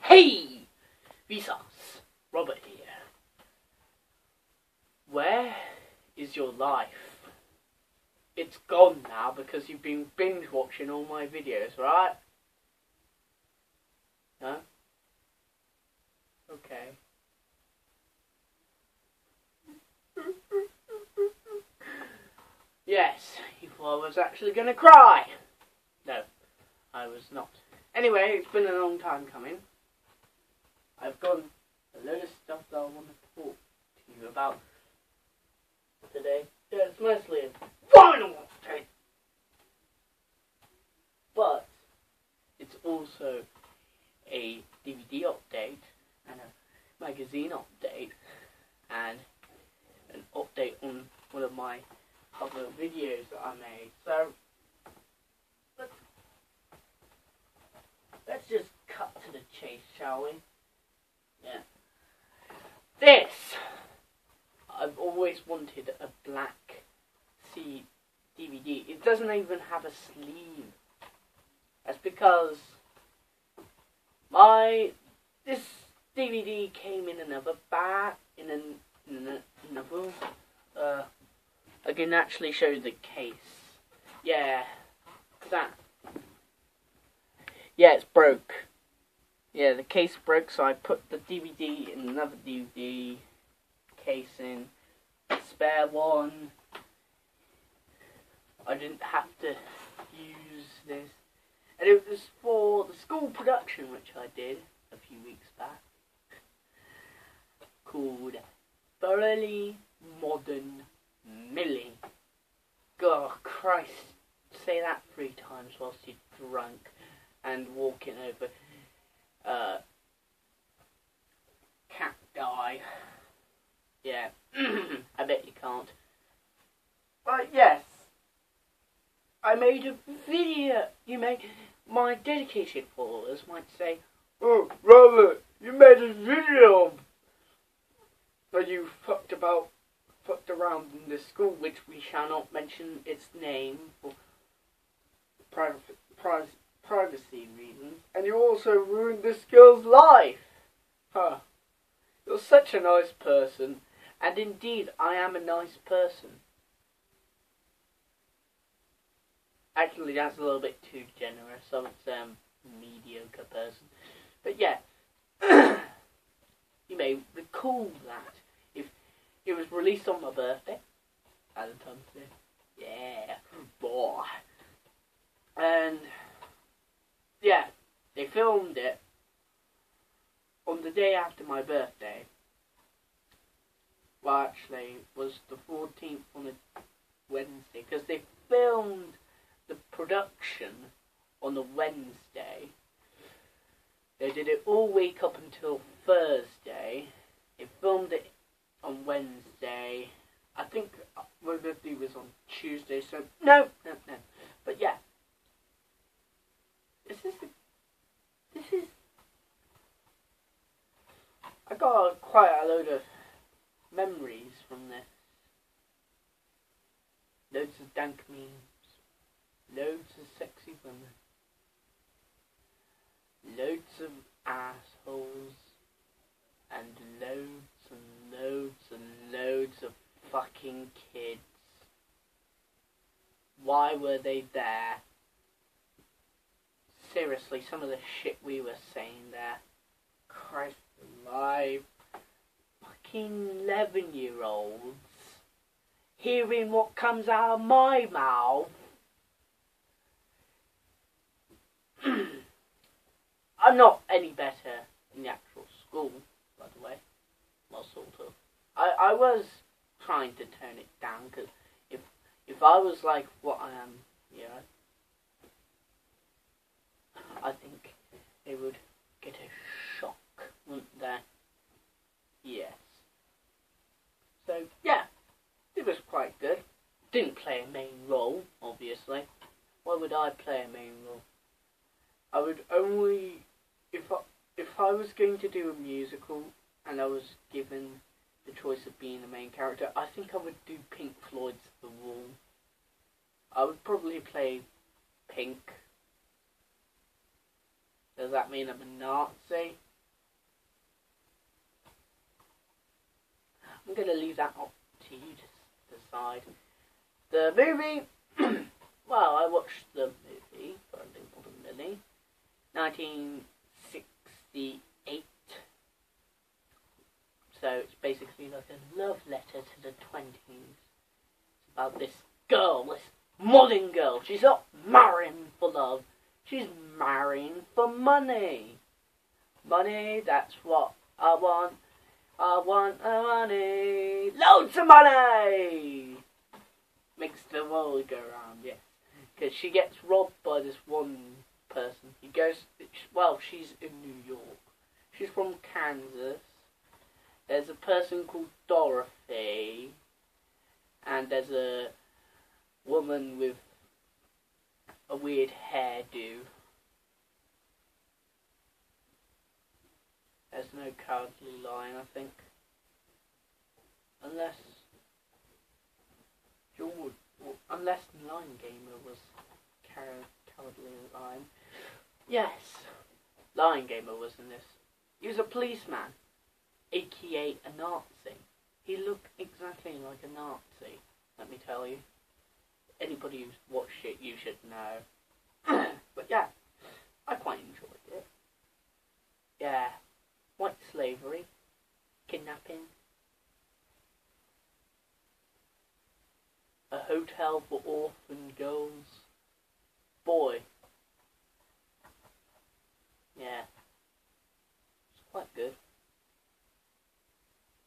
Hey! Vsauce, Robert here. Where is your life? It's gone now because you've been binge watching all my videos, right? No? Okay. Yes, you thought I was actually going to cry. No, I was not. Anyway, it's been a long time coming. I've got a load of stuff that I want to talk to you about today. Yeah, it's mostly a vinyl update. But it's also a DVD update and a magazine update and an update on one of my other videos that I made. So let's just cut to the chase, shall we? Yeah. This! I've always wanted a black DVD. It doesn't even have a sleeve. That's because this DVD came in another bag, another. I can actually show you the case. Yeah, that. Yeah, it's broke. Yeah, the case broke, so I put the DVD in another DVD case in. Spare one. I didn't have to use this. And it was for the school production, which I did a few weeks back, called Thoroughly Modern Millie. God, Christ, say that 3 times whilst you're drunk and walking over cacti. Yeah, I bet you can't. But yes, I made a video. My dedicated followers might say, "Oh, Robert, you made a video where you fucked around in the school, which we shall not mention its name for privacy reasons, and you also ruined this girl's life. Huh. You're such a nice person, and indeed, I am a nice person." Actually, that's a little bit too generous. I would say I'm a mediocre person. But yeah, you may recall that if it was released on my birthday, at the time today. Yeah, boy. And yeah, they filmed it on the day after my birthday. Well, actually, it was the 14th on a Wednesday, because they filmed the production on a Wednesday. They did it all week up until Thursday. They filmed it on Wednesday. I think my birthday was on Tuesday, so no. But yeah, this is. I got quite a load of memories from this. Loads of dank memes, loads of sexy women, loads of assholes, and loads of fucking kids. Why were they there? Seriously, some of the shit we were saying there. Christ alive. Fucking 11-year-olds hearing what comes out of my mouth. I'm not any better in the actual school, by the way. Well, sort of. I was trying to turn it down, because if I was like what I am here, I think they would get a shock, wouldn't they? Yes. So, yeah, it was quite good. Didn't play a main role, obviously. Why would I play a main role? I would only, if I was going to do a musical and I was given the choice of being the main character, I think I would do Pink Floyd's The Wall. I would probably play Pink. Does that mean I'm a Nazi? I'm going to leave that up to you to decide. The movie, well, I watched the movie, but I didn't want a Millie. 1968. So it's basically like a love letter to the 20s. It's about this girl, this modern girl. She's not marrying for love. She's marrying for money. Money, that's what I want. I want money. Loads of money! Makes the world go round, yes. Because she gets robbed by this one person. He goes, well, she's in New York. She's from Kansas. There's a person called Dorothy. And there's a woman with a weird hairdo. There's no cowardly lion, I think. Unless Lion Gamer was cowardly lion. Yes, Lion Gamer was in this. He was a policeman, aka a Nazi. He looked exactly like a Nazi, let me tell you. Anybody who's watched it, you should know. But yeah, I quite enjoyed it. Yeah, white slavery, kidnapping, a hotel for orphan girls. Boy. Yeah. It's quite good.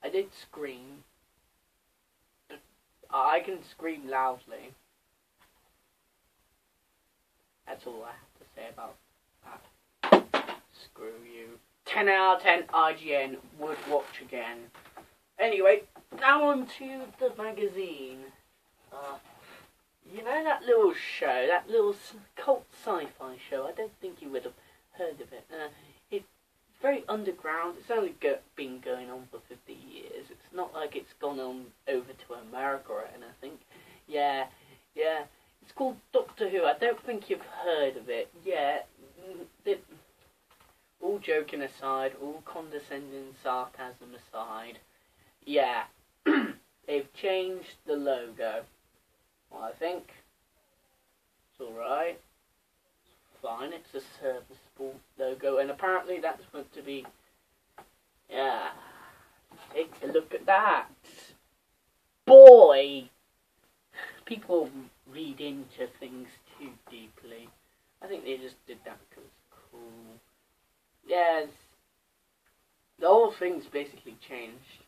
I did scream. But I can scream loudly. That's all I have to say about that. Screw you. 10 out of 10 IGN would watch again. Anyway, now on to the magazine. You know that little show, that little cult sci-fi show? I don't think you would have heard of it. It's very underground. It's only been going on for 50 years. It's not like it's gone on over to America or anything. Yeah. It's called Doctor Who. I don't think you've heard of it. Yeah. All joking aside, all condescending sarcasm aside. Yeah. They've changed the logo. Well, I think it's alright. It's fine, it's a serviceable logo, and apparently that's meant to be, yeah, take a look at that. Boy! People read into things too deeply. I think they just did that because it's cool. Yes, the whole thing's basically changed.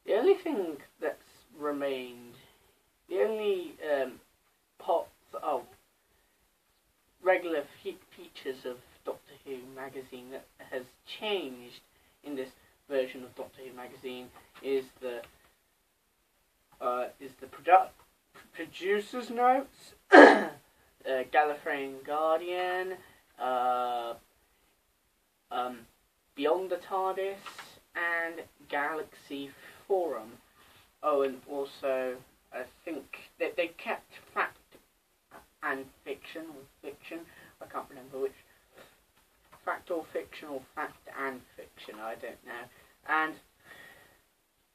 The only thing that's remained, the only regular features of Doctor Who magazine that has changed in this version of Doctor Who magazine is the producer's notes, Gallifreyan Guardian, Beyond the TARDIS, and Galaxy Forum. Oh, and also, I think that they kept fact and fiction, or fiction, I can't remember which, fact or fiction, or fact and fiction, I don't know. And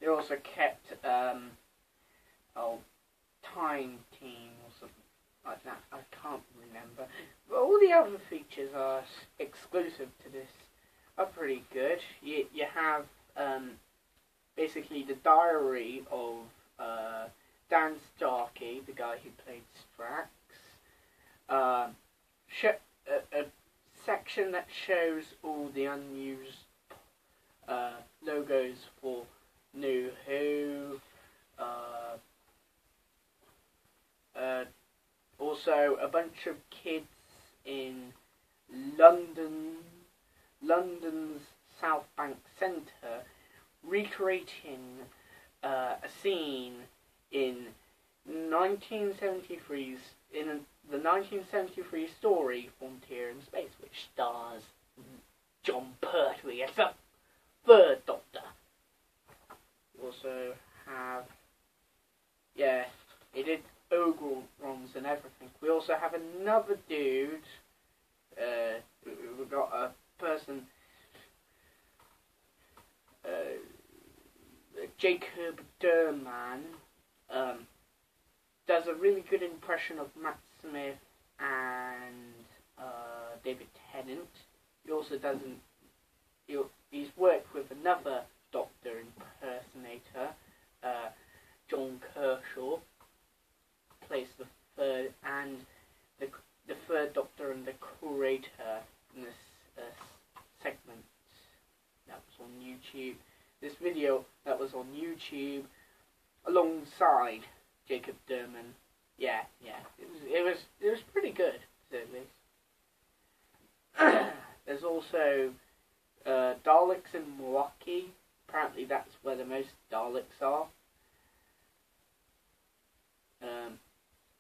they also kept, Time Team, or something like that, I can't remember. But all the other features are exclusive to this, are pretty good. You have, basically the diary of Dan Starkey, the guy who played Strax. A section that shows all the unused logos for New Who. Also a bunch of kids in London's South Bank Centre recreating a scene in 1973's the 1973 story Frontier in Space, which stars John Pertwee as the Third Doctor. We also have, yeah, it did Ogrons and everything. We also have another dude. We're got a person, Jacob Durman, does a really good impression of Matt Smith and David Tennant. He also doesn't. He's worked with another Doctor impersonator, John Kershaw, plays the third and the third Doctor and the Curator in this segment that was on YouTube. This video that was on YouTube alongside Jacob Durman. Yeah, it was pretty good, to say the least. There's also Daleks in Milwaukee. Apparently that's where the most Daleks are.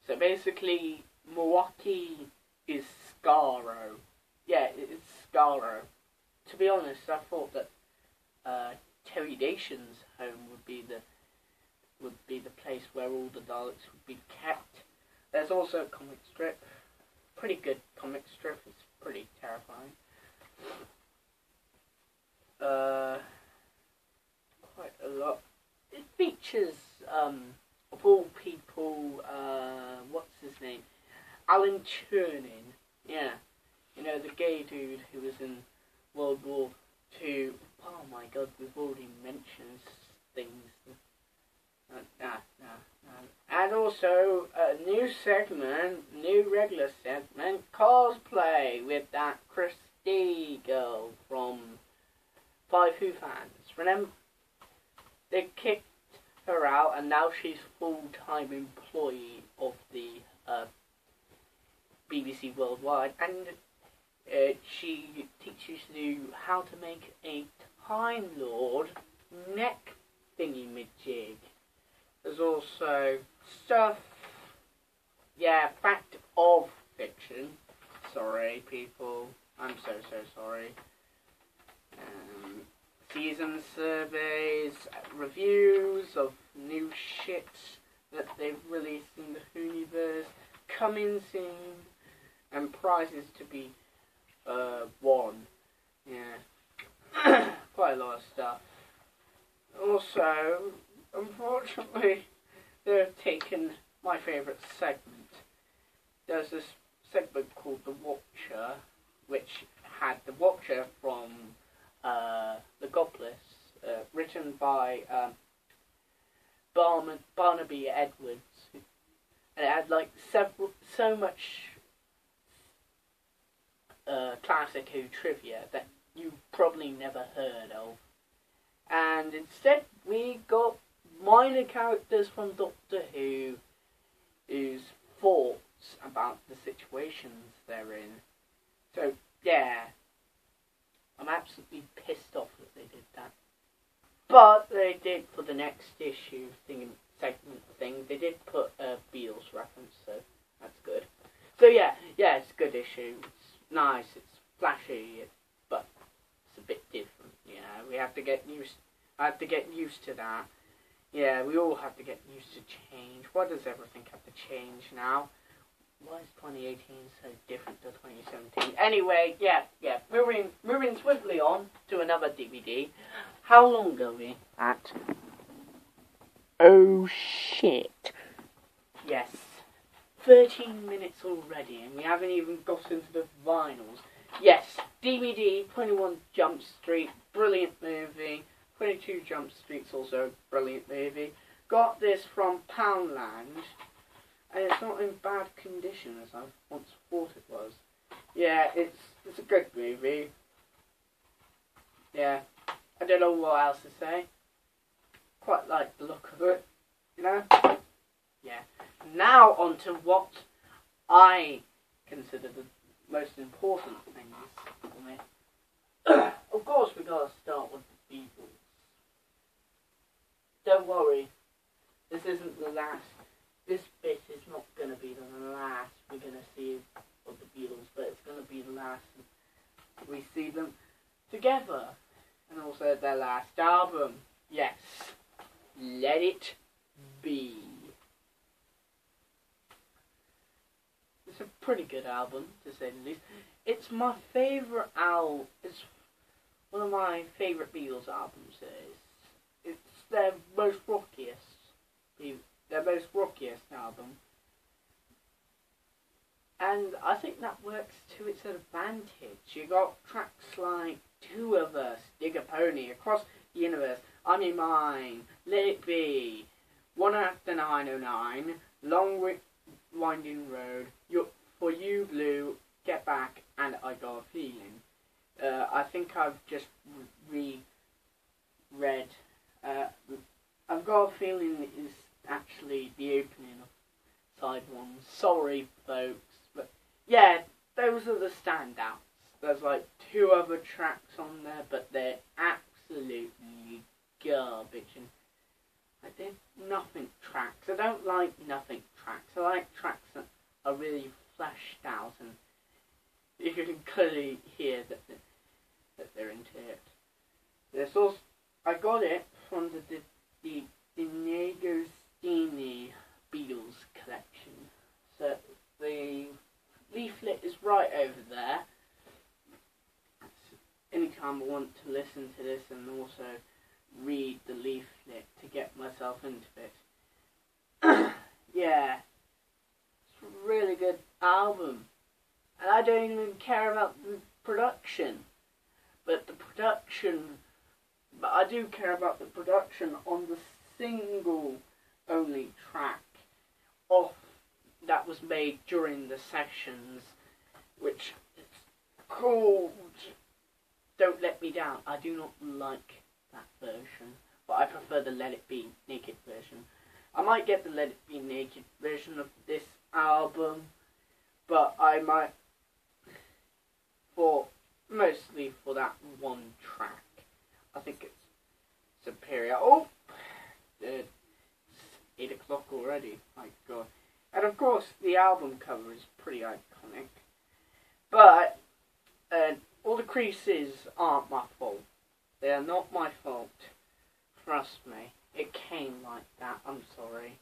So basically, Milwaukee is Skaro. Yeah, it's Skaro. To be honest, I thought that Terry Dation's home would be the place where all the Daleks would be kept. There's also a comic strip. Pretty good comic strip. It's pretty terrifying. Quite a lot. It features, of all people, what's his name? Alan Turing. Yeah. You know, the gay dude who was in World War II. Oh my god, we've already mentioned things. And also, a new regular segment, cosplay with that Christie girl from Five Who Fans. Remember, they kicked her out and now she's full-time employee of the BBC Worldwide, and she teaches you how to make a Time Lord neck thingy-majig. There's also stuff, fact of fiction. Sorry, people. I'm so sorry. Season surveys, reviews of new shit that they've released in the Whoniverse, coming soon, and prizes to be won. Yeah. Quite a lot of stuff. Also, unfortunately, they've taken my favourite segment. There's this segment called The Watcher, which had The Watcher from The Goblins, written by Barnaby Edwards. And it had like so much classic Who trivia that you probably never heard of. And instead we got minor characters from Doctor Who whose thoughts about the situations they're in. So yeah, I'm absolutely pissed off that they did that. But they did, for the next issue segment thing, they did put a Beatles reference, so that's good. So yeah, it's a good issue. It's nice, it's flashy, but it's a bit different. Yeah, we have to get used. I have to get used to that. Yeah, we all have to get used to change. Why does everything have to change now? Why is 2018 so different to 2017? Anyway, yeah. Moving swiftly on to another DVD. How long are we at? Oh shit. Yes. 13 minutes already, and we haven't even got into the vinyls. Yes, DVD, 21 Jump Street, brilliant movie. 22 Jump Street's also a brilliant movie. Got this from Poundland, and it's not in bad condition as I once thought it was. Yeah, it's a good movie. Yeah, I don't know what else to say. Quite like the look of it, you know? Yeah. Now on to what I consider the most important things for me. Of course we gotta start with the Beatles. Don't worry, this isn't the last. This bit is not going to be the last we're going to see of the Beatles, but it's going to be the last we see them together. And also their last album. Yes, Let It Be. It's a pretty good album, to say the least. it's my favourite album. It's one of my favourite Beatles albums. It's their most rockiest. Their most rockiest album. And I think that works to its advantage. You got tracks like Two of Us, Dig a Pony, Across the Universe, I'm in Mine, Let It Be, One After 909, Long Winding Road, For You Blue, Get Back, and I Got a Feeling. I think I've just reread. I've Got a Feeling is actually the opening of side one. Sorry, folks. But yeah, those are the standouts. There's like 2 other tracks on there, but they're absolutely garbage. And they're nothing tracks. I don't like nothing tracks. I like tracks that are really fleshed out, and you can clearly hear that they're into it. There's also, I got it from the Agostini Beatles collection. So the leaflet is right over there. Anytime I want to listen to this and also read the leaflet to get myself into it. Yeah, it's a really good album. And I don't even care about the production. But I do care about the production on the single only track off that was made during the sessions, which is called Don't Let Me Down. I do not like that version, but I prefer the Let It Be Naked version. I might get the Let It Be Naked version of this album, but I might mostly for that one track. I think it's superior. Oh, it's 8 o'clock already. My God. And of course, the album cover is pretty iconic. But all the creases aren't my fault. They are not my fault. Trust me. It came like that. I'm sorry.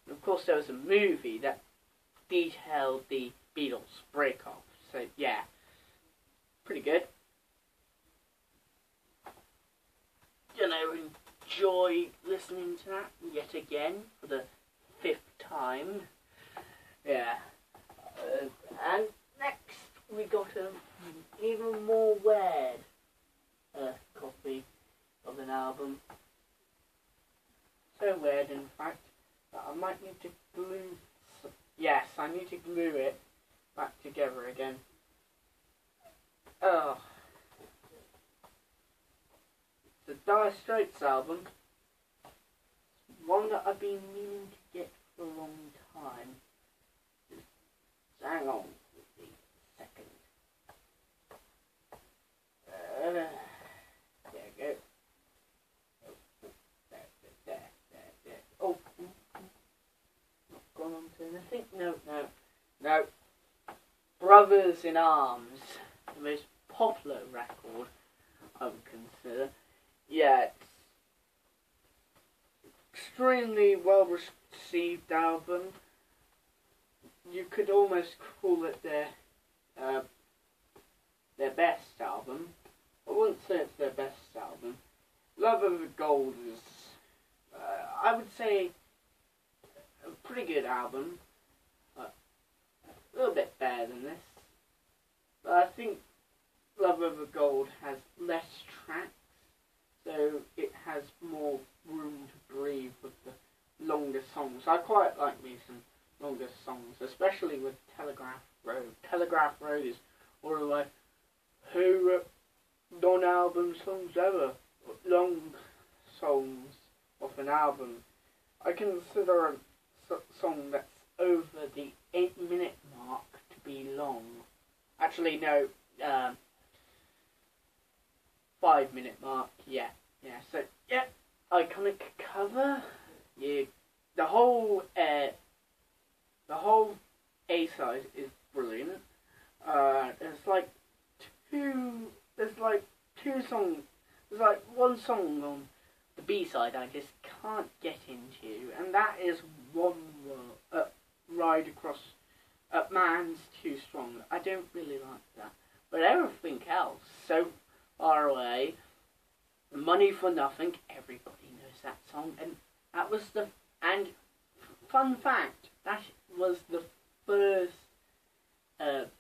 And of course, there was a movie that detailed the Beatles break-off. So, yeah. Pretty good. You know, enjoy listening to that yet again for the 5th time. Yeah. And next we got an even more weird copy of an album. So weird, in fact, that I might need to glue... Yes, I need to glue it back together again. Oh. The Dire Straits album. One that I've been meaning to get for a long time. Hang on with me a second. There we go. There. Oh. Not gone on to anything? No. Brothers in Arms. The most popular record I would consider. Yeah, it's extremely well received album. You could almost call it their best album. I wouldn't say it's their best album. Love Over Gold is, I would say, a pretty good album. A little bit better than this. But I think Love Over Gold has less tracks, so it has more room to breathe with the longer songs. I quite like me some longer songs, especially with Telegraph Road. Telegraph Road is one of my favourite non-album songs ever. Long songs of an album. I consider a song that's over the 8-minute mark to be long. Actually, no, 5-minute mark, yeah, so, yeah, iconic cover, yeah, the whole A-side is brilliant. There's like one song on the B-side I just can't get into, and that is Ride Across Man's Too Strong. I don't really like that. but everything else so far away. Money for Nothing, everybody knows that song, and that was fun fact, that was the first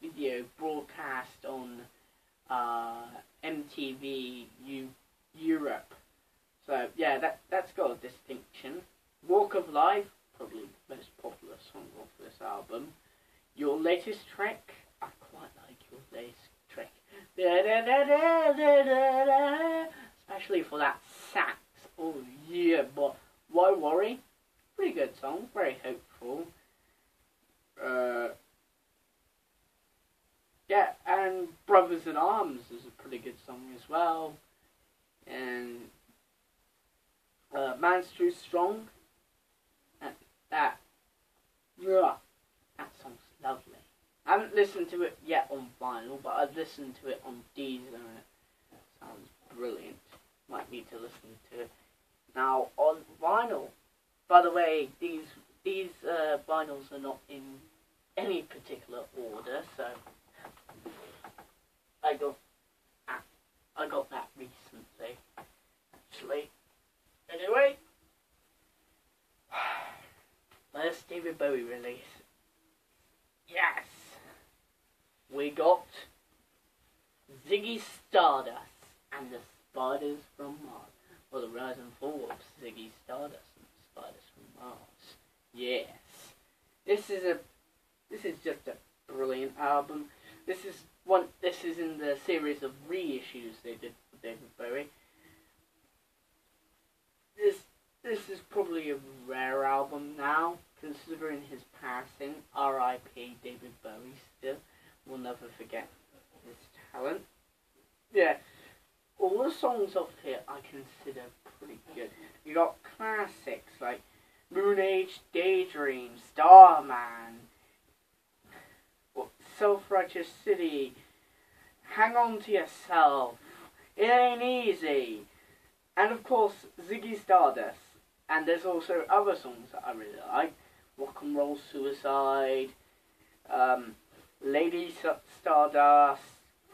video broadcast on MTV Europe. So yeah, that's got a distinction. Walk of Life, probably the most popular song off this album. Your Latest Trek, I quite like Your Latest Trek. Especially for that sax. Oh yeah, but Why Worry? Pretty good song, very hopeful. Yeah, and Brothers in Arms is a pretty good song as well. And Man's Too Strong. That song's lovely. I haven't listened to it yet on vinyl, but I've listened to it on Deezer and it sounds brilliant. Might need to listen to it now on vinyl. By the way, these vinyls are not in any particular order, so I got that recently, actually. Anyway, first David Bowie release. Yes, we got Ziggy Stardust and the Spiders from Mars, or the rise and fall of Ziggy Stardust and the Spiders from Mars. Yes, this is just a brilliant album. This is in the series of reissues they did for David Bowie. This is probably a rare album now, considering his passing. R.I.P. David Bowie still. We'll never forget his talent. Yeah, all the songs off here I consider pretty good. You got classics like Moon Age Daydream, Starman, Self-Righteous City, Hang On To Yourself, It Ain't Easy, and of course Ziggy Stardust. And there's also other songs that I really like. Rock and Roll Suicide, Lady Stardust,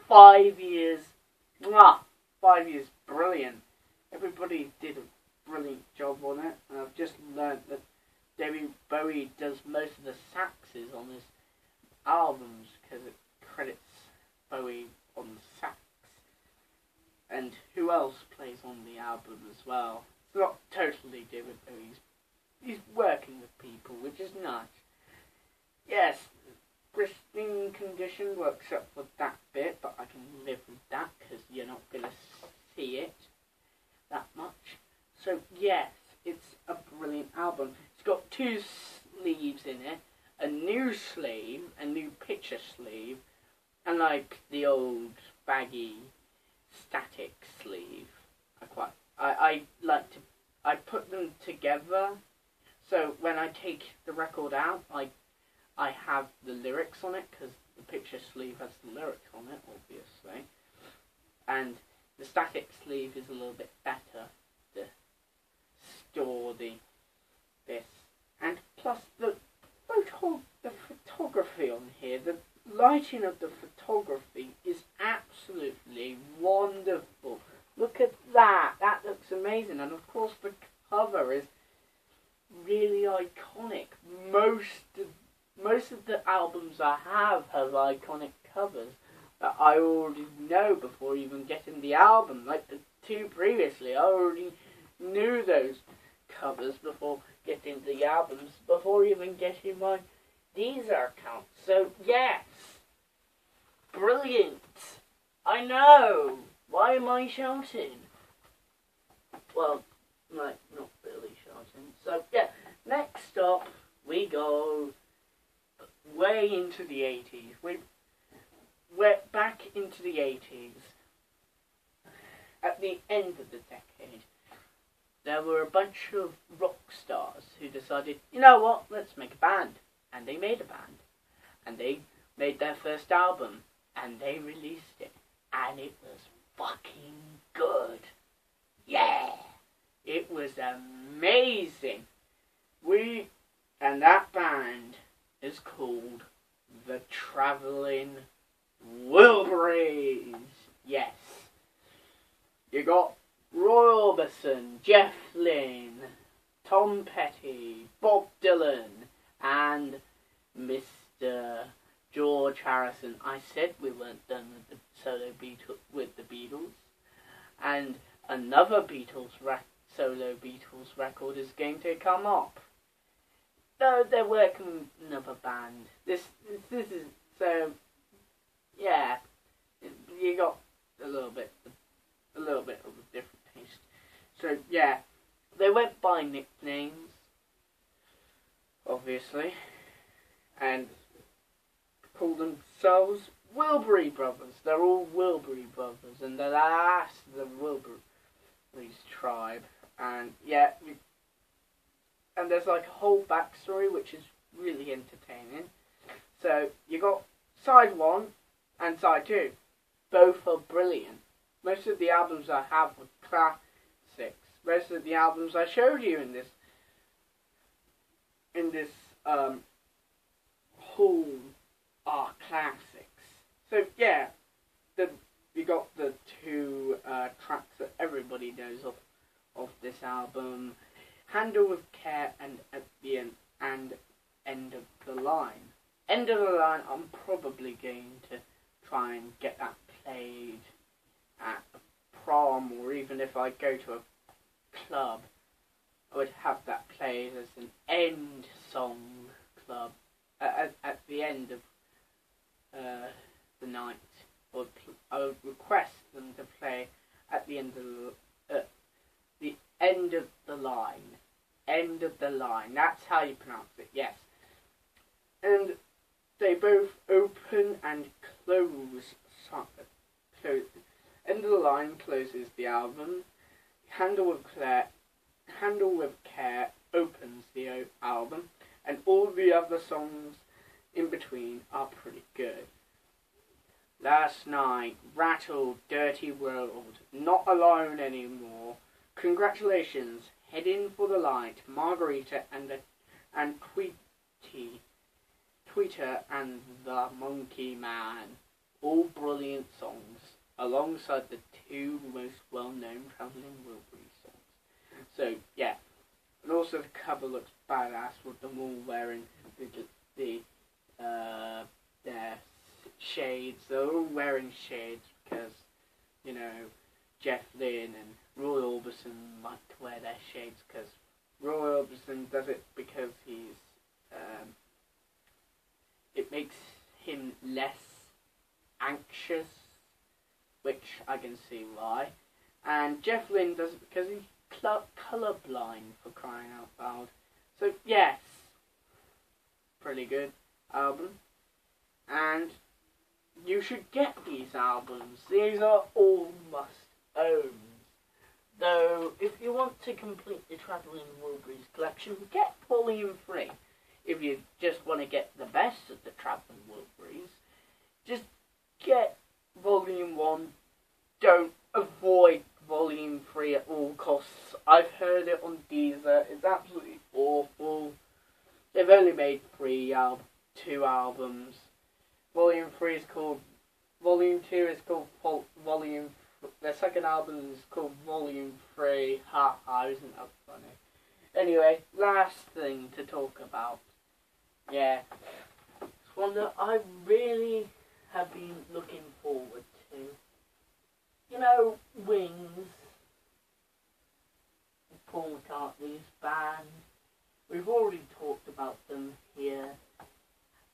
5 Years. 5 Years, brilliant. Everybody did a brilliant job on it. And I've just learned that David Bowie does most of the saxes on his albums because it credits Bowie on sax. And who else plays on the album as well? It's not totally David Bowie. He's working with people, which is nice. Yes, pristine condition works up for that bit, but I can live with that because you're not going to see it that much. So yes, it's a brilliant album. It's got 2 sleeves in it. A new sleeve, a new picture sleeve, and like the old baggy static sleeve. I put them together, so when I take the record out, I have the lyrics on it, because the picture sleeve has the lyrics on it, obviously, and the static sleeve is a little bit better to store this, and plus the photography on here, the lighting of the photography is absolutely wonderful. Look at that. That looks amazing. And of course the cover is really iconic. Most of the albums I have iconic covers that I already know before even getting the album. Like the 2 previously, I already knew those covers before getting the albums, before even getting my Deezer account. So yes, brilliant. I know. Why am I shouting? Well, not really shouting. So yeah, next up we go way into the 80s. We're back into the 80s. At the end of the decade, there were a bunch of rock stars who decided, you know what, let's make a band. And they made a band. And they made their first album. And they released it. And it was fucking good. Yeah! It was amazing. And that band is called The Traveling Wilburys. Yes. You got Roy Orbison, Jeff Lynne, Tom Petty, Bob Dylan, and Mr. George Harrison. I said we weren't done with the Beatles, and another solo Beatles record is going to come up. Though they're working with another band. This is so. Yeah, you got a little bit of a different taste. So yeah, they went by nicknames, obviously, and called themselves Wilbury Brothers. They're all Wilbury Brothers, and they're the last of the Wilburys tribe. And yeah, and there's like a whole backstory which is really entertaining. So you got side 1 and side 2. Both are brilliant. Most of the albums I have were classics. Most of the albums I showed you in this haul are classics. So yeah, you got the 2 tracks that everybody knows of this album, Handle with Care and At the End, and End of the Line. End of the Line, I'm probably going to try and get that played at a prom, or even if I go to a club, I would have that played as an end song club at the end of the night. Or I would request them to play at the end of the end of the line. End of the line. That's how you pronounce it. Yes. And they both open and close. End of the Line closes the album. Handle with Care opens the album, and all the other songs in between are pretty good. Last Night, Rattle, Dirty World, Not Alone Anymore, Congratulations, Heading for the Light, Margarita and Tweeter and the Monkey Man. All brilliant songs, alongside the 2 most well-known Travelling Wilburys songs. So, yeah. And also the cover looks badass with them all wearing their shades. They're all wearing shades because, you know, Jeff Lynne and Roy Orbison like to wear their shades because Roy Orbison does it because he's it makes him less anxious, which I can see why. And Jeff Lynne does it because he's colourblind, for crying out loud. So yes, pretty good album, and you should get these albums. These are all must-owns. Though, if you want to complete the Travelling Wilburys collection, get Volume 3. If you just want to get the best of the Travelling Wilburys, just get Volume 1. Don't avoid Volume 3 at all costs. I've heard it on Deezer. It's absolutely awful. They've only made 2 albums. Volume 3 is called... Volume 2 is called Volume... Their second album is called Volume 3. Ha ha, isn't that funny? Anyway, last thing to talk about. Yeah. It's one that I really have been looking forward to. You know, Wings. Paul McCartney's band. We've already talked about them here.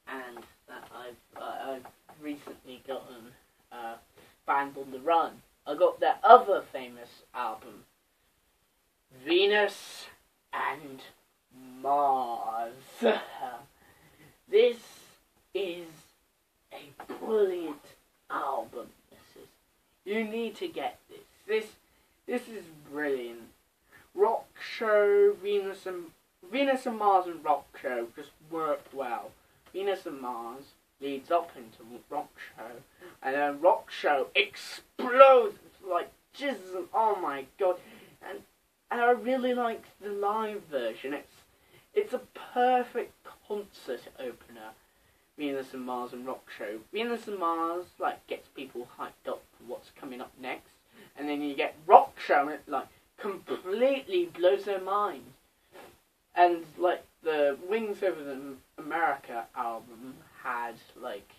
And that I've recently gotten Band on the Run. I got their other famous album, Venus and Mars. This is a brilliant album. You need to get this. This is brilliant. Rock Show, Venus and Mars and Rock Show just worked well. Venus and Mars leads up into Rock Show, and then Rock Show explodes like Jesus. Oh my god! And I really like the live version. It's a perfect concert opener Venus and Mars and Rock Show. Venus and Mars like gets people hyped up for what's coming up next, and then you get Rock Show and it like completely blows their mind. And like the Wings Over the America album had like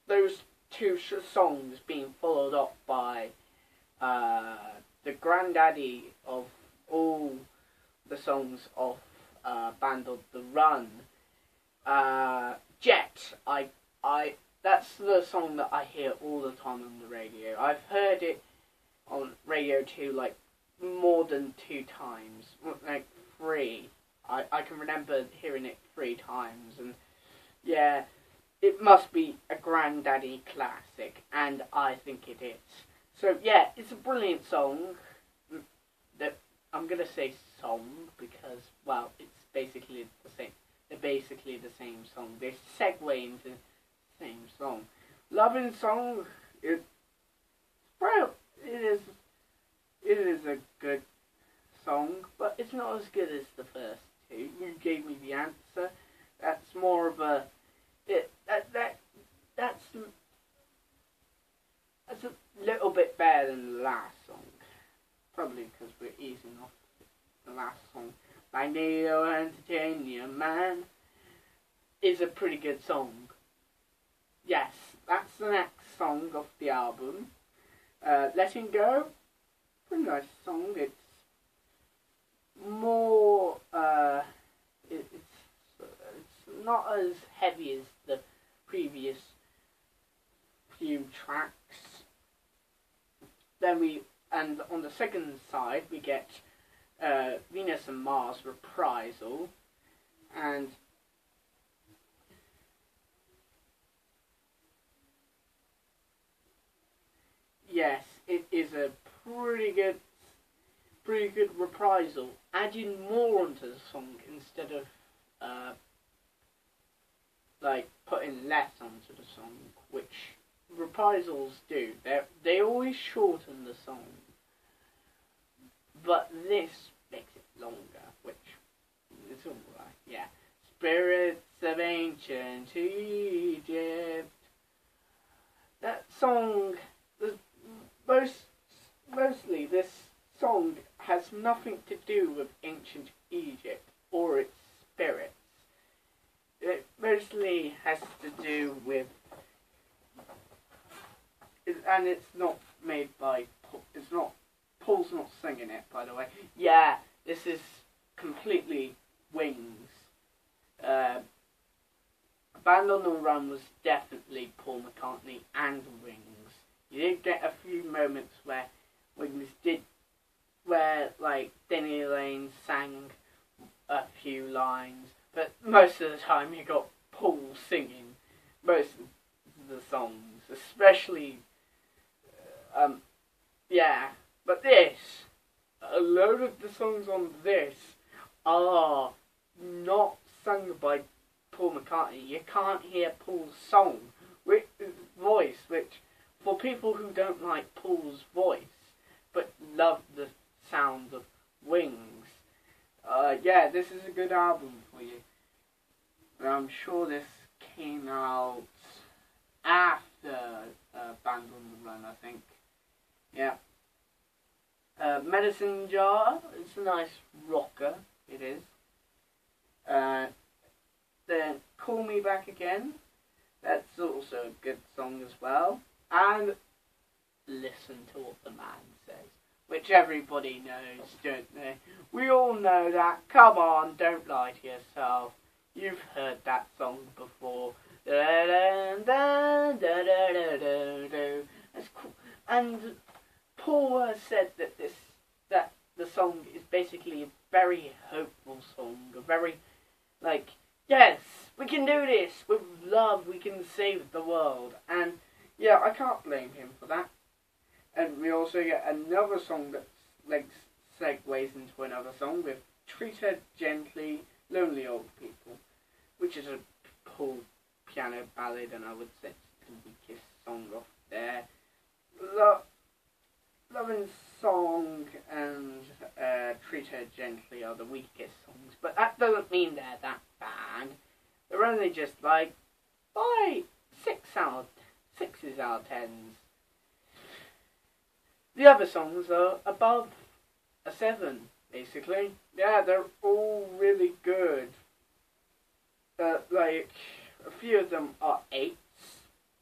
those two songs being followed up by the granddaddy of all the songs of Band on the Run, Jet. That's the song that I hear all the time on the radio. I've heard it on Radio 2 like more than 2 times, like 3. I can remember hearing it 3 times, and yeah, it must be a granddaddy classic, and I think it is. So yeah, it's a brilliant song. That I'm gonna say song because well, it's basically the same. They're basically the same song. They segue into the same song. Loving Song. It is a good song, but it's not as good as the first 2. You gave me the answer. That's more of a that's a little bit better than the last song. Probably because we're easing off the last song. Magneto Entertainer Man is a pretty good song. Yes, that's the next song of the album. Letting Go, pretty nice song. It's more it's not as heavy as the previous few tracks. And on the second side we get Venus and Mars Reprisal, and yes, it is a pretty good reprisal, adding more onto the song instead of like putting less onto the song, which reprisals do. They always shorten the song, but this makes it longer, which is alright. Yeah, Spirits of Ancient Egypt. That song, mostly this song has nothing to do with ancient Egypt or its spirits. It mostly has to do with, and it's not made by, Paul's not singing it, by the way. Yeah, this is completely Wings. Band on the Run was definitely Paul McCartney and Wings. You did get a few moments where Wings did, where like Denny Lane sang a few lines, but most of the time you got Paul singing most of the songs, especially yeah. But a load of the songs on this are not sung by Paul McCartney. You can't hear Paul's song, voice, which for people who don't like Paul's voice but love the sound of Wings, yeah, this is a good album for you. And I'm sure this came out after Band on the Run, I think. Yeah. Medicine Jar, it's a nice rocker, it is. Then Call Me Back Again, that's also a good song as well. And Listen to What the Man Says, which everybody knows, don't they? We all know that. Come on, don't lie to yourself. You've heard that song before. That's cool. And Paul has said that the song is basically a very hopeful song, a very, like, yes, we can do this, with love we can save the world, and yeah, I can't blame him for that. And we also get another song that like segues into another song with Treat Her Gently, Lonely Old People, which is a Paul piano ballad, and I would say it's the weakest song off there. Loving Song and Treat Her Gently are the weakest songs, but that doesn't mean they're that bad. They're only just like 6s out of 10s. The other songs are above a 7, basically. Yeah, they're all really good. Like, a few of them are 8s,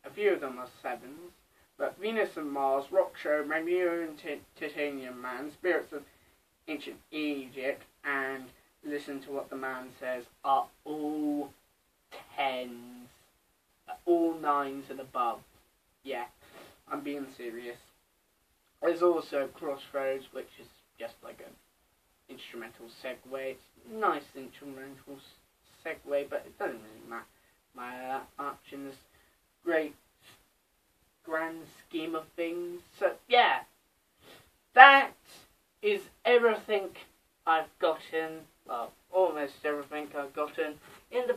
a few of them are 7s. But Venus and Mars, Rock Show, Romeo and Titanium Man, Spirits of Ancient Egypt, and Listen to What the Man Says are all 10s. All 9s and above. Yeah, I'm being serious. There's also Crossroads, which is just like an instrumental segue. It's a nice instrumental segue, but it doesn't really matter that much in this great grand scheme of things. So yeah, that is everything I've gotten. Well, almost everything I've gotten in the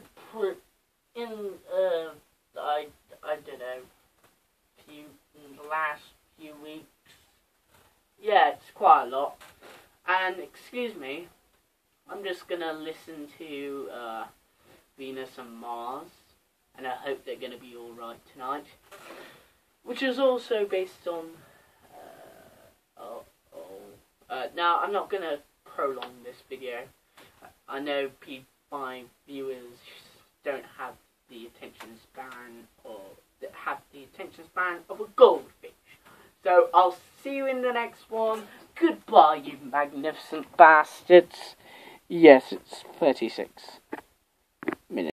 I don't know, in the last few weeks. Yeah, it's quite a lot. And excuse me, I'm just gonna listen to Venus and Mars, and I hope they're gonna be alright tonight. Which is also based on now I'm not gonna prolong this video. I know my viewers don't have the attention span of a goldfish. So I'll see you in the next one. Goodbye, you magnificent bastards. Yes, it's 36.